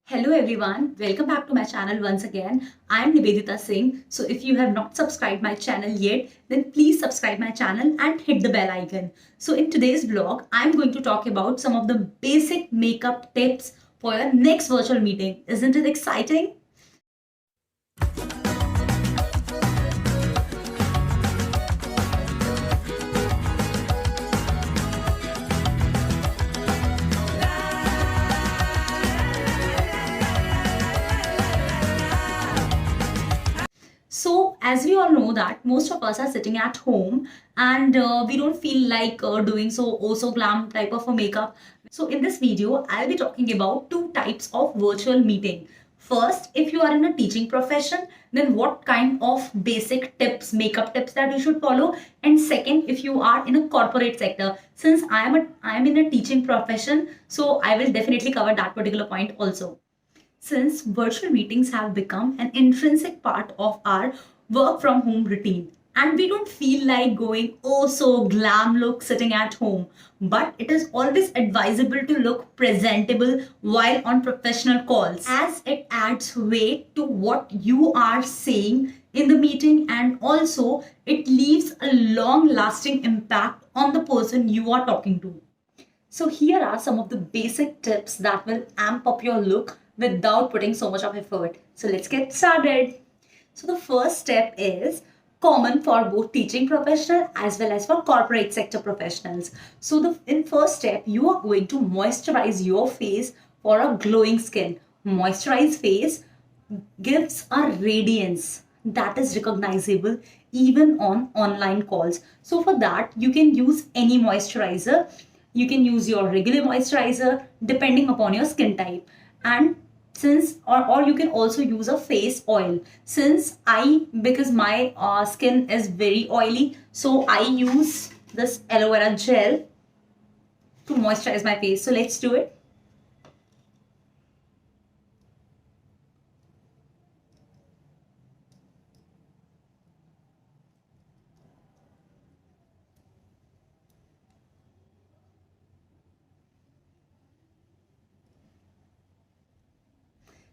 Hello everyone, welcome back to my channel once again. I am Nivedita Singh. So if you have not subscribed my channel yet, then please subscribe my channel and hit the bell icon. So in today's vlog, I'm going to talk about some of the basic makeup tips for your next virtual meeting. Isn't it exciting? So, as we all know that most of us are sitting at home and we don't feel like doing so glam type of a makeup. So, in this video, I'll be talking about two types of virtual meeting. First, if you are in a teaching profession, then what kind of basic tips, makeup tips that you should follow. And second, if you are in a corporate sector, since I am in a teaching profession, so I will definitely cover that particular point also. Since virtual meetings have become an intrinsic part of our work from home routine, and we don't feel like going oh so glam look sitting at home, but it is always advisable to look presentable while on professional calls, as it adds weight to what you are saying in the meeting, and also it leaves a long lasting impact on the person you are talking to. So here are some of the basic tips that will amp up your look without putting so much of effort. So let's get started. So the first step is common for both teaching professional as well as for corporate sector professionals. So in first step, you are going to moisturize your face for a glowing skin. Moisturized face gives a radiance that is recognizable even on online calls. So for that, you can use any moisturizer. You can use your regular moisturizer depending upon your skin type. And or you can also use a face oil. Because my skin is very oily, so I use this aloe vera gel to moisturize my face. So let's do it.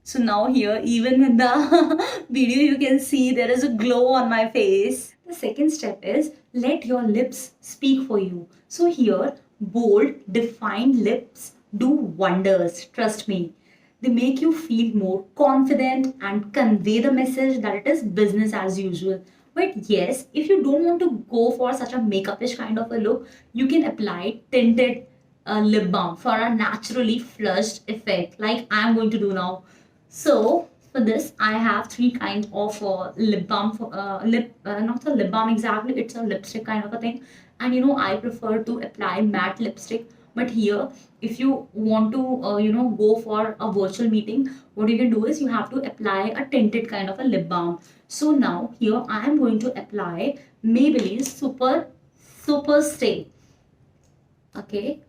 So now here, even in the video, you can see there is a glow on my face. The second step is let your lips speak for you. So here, bold, defined lips do wonders, trust me. They make you feel more confident and convey the message that it is business as usual. But yes, if you don't want to go for such a makeupish kind of a look, you can apply tinted lip balm for a naturally flushed effect like I'm going to do now. So for this, I have three kinds of lip balm, not a lip balm exactly, it's a lipstick kind of a thing. And I prefer to apply matte lipstick. But here, if you want to, go for a virtual meeting, what you can do is you have to apply a tinted kind of a lip balm. So now here I am going to apply Maybelline Super Stay. Okay.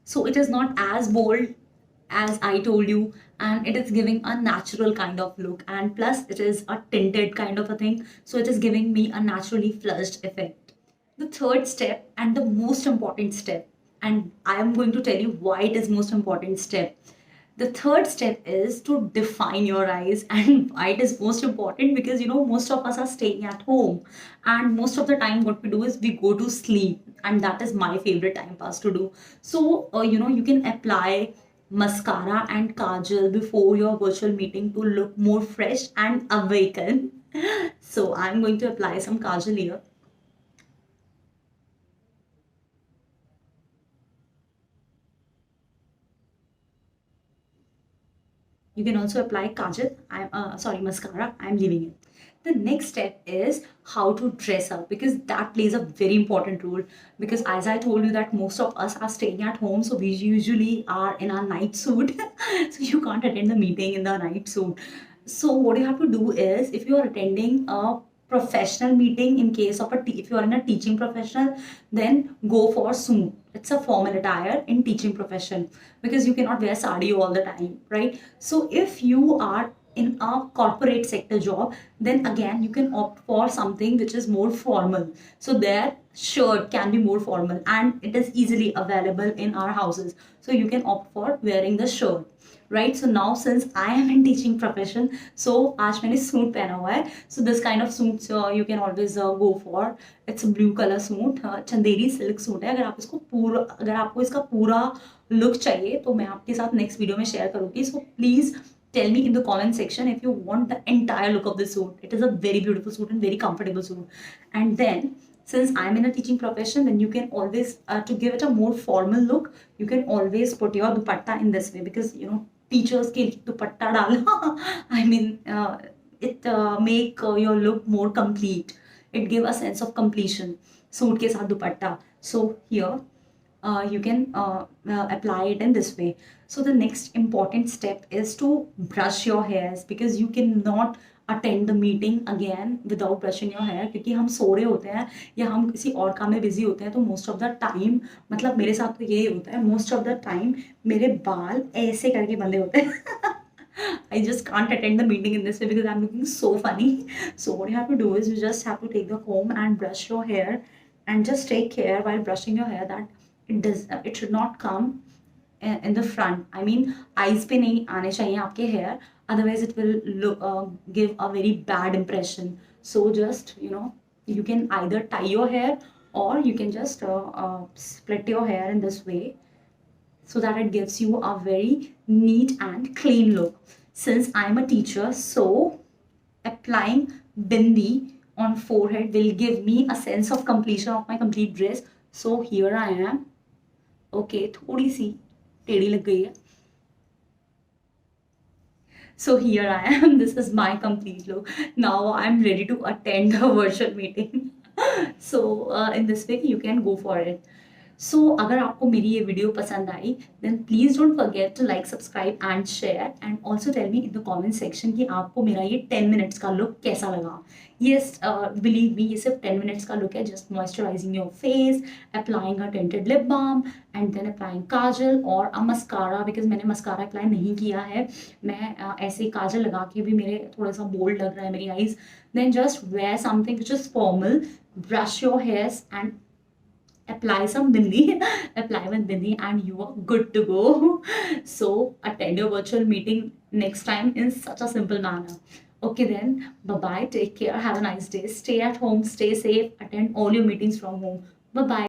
So it is not as bold as I told you, and it is giving a natural kind of look, and plus it is a tinted kind of a thing, so it is giving me a naturally flushed effect. The third step and the most important step, and I am going to tell you why it is most important step. The third step is to define your eyes, and why it is most important because most of us are staying at home, and most of the time what we do is we go to sleep, and that is my favorite time pass to do. So you can apply mascara and kajal before your virtual meeting to look more fresh and awaken. So I'm going to apply some kajal here. You can also apply kajal. Mascara. I'm leaving it. The next step is how to dress up, because that plays a very important role. Because as I told you that most of us are staying at home, so we usually are in our night suit. So you can't attend the meeting in the night suit. So what you have to do is, if you are attending a professional meeting, in case of if you are in a teaching professional, then go for suit. it's a formal attire in teaching profession, because you cannot wear sari all the time, right? So if you are in a corporate sector job, then again you can opt for something which is more formal. So their shirt can be more formal and it is easily available in our houses, so you can opt for wearing the shirt, right? So now since I am in teaching profession, so आज मैंने suit पहना हुआ है. So this kind of suits you can always go for. It's a blue color suit, Chanderi silk suit है. अगर आपको इसका पूरा लुक चाहिए तो मैं आपके साथ नेक्स्ट वीडियो में शेयर करूंगी. So please tell me in the comment section if you want the entire look of this suit. It is a very beautiful suit and very comfortable suit. And then since I'm in a teaching profession, then you can always to give it a more formal look, you can always put your dupatta in this way, because teachers ke dupatta dalna I mean it make your look more complete. It give a sense of completion, suit ke sath dupatta. So here you can apply it in this way. So the next important step is to brush your hairs, because you cannot attend the meeting again without brushing your hair. क्योंकि हम सो रहे होते हैं या हम किसी और काम में बिजी होते हैं, तो मोस्ट ऑफ द टाइम, मतलब मेरे साथ तो यही होता है, मोस्ट ऑफ द टाइम मेरे बाल ऐसे करके बंधे होते हैं. I just can't attend the meeting in this way because I'm looking so funny. So what you have to do is you just have to take the comb and brush your hair, and just take care while brushing your hair that it should not come in the front. I mean eyes पे नहीं आने चाहिए आपके hair, otherwise it will give a very bad impression. So just you can either tie your hair or you can just split your hair in this way, so that it gives you a very neat and clean look. Since I'm a teacher, so applying bindi on forehead will give me a sense of completion of my complete dress. So here I am. Okay, थोड़ी सी टेढ़ी लग गई है. So here I am. This is my complete look. Now I'm ready to attend a virtual meeting. So in this way you can go for it. So अगर आपको मेरी ये video पसंद आई, then please don't forget to like, subscribe and share, and also tell me in the comment section कि आपको मेरा ये 10 minutes का लुक कैसा लगा. Yes, believe me, ये सिर्फ 10 minutes का लुक है. Just moisturizing your face, applying a tinted lip balm, and then applying काजल और a mascara, because मैंने mascara apply नहीं किया है. मैं ऐसे काजल लगा के भी मेरे थोड़ा सा bold लग रहा है मेरी eyes. Then just wear something which is formal, brush your hairs and apply some bindi, apply with bindi, and you are good to go. So attend your virtual meeting next time in such a simple manner. Okay then, bye bye, take care, have a nice day, stay at home, stay safe, attend all your meetings from home. Bye bye.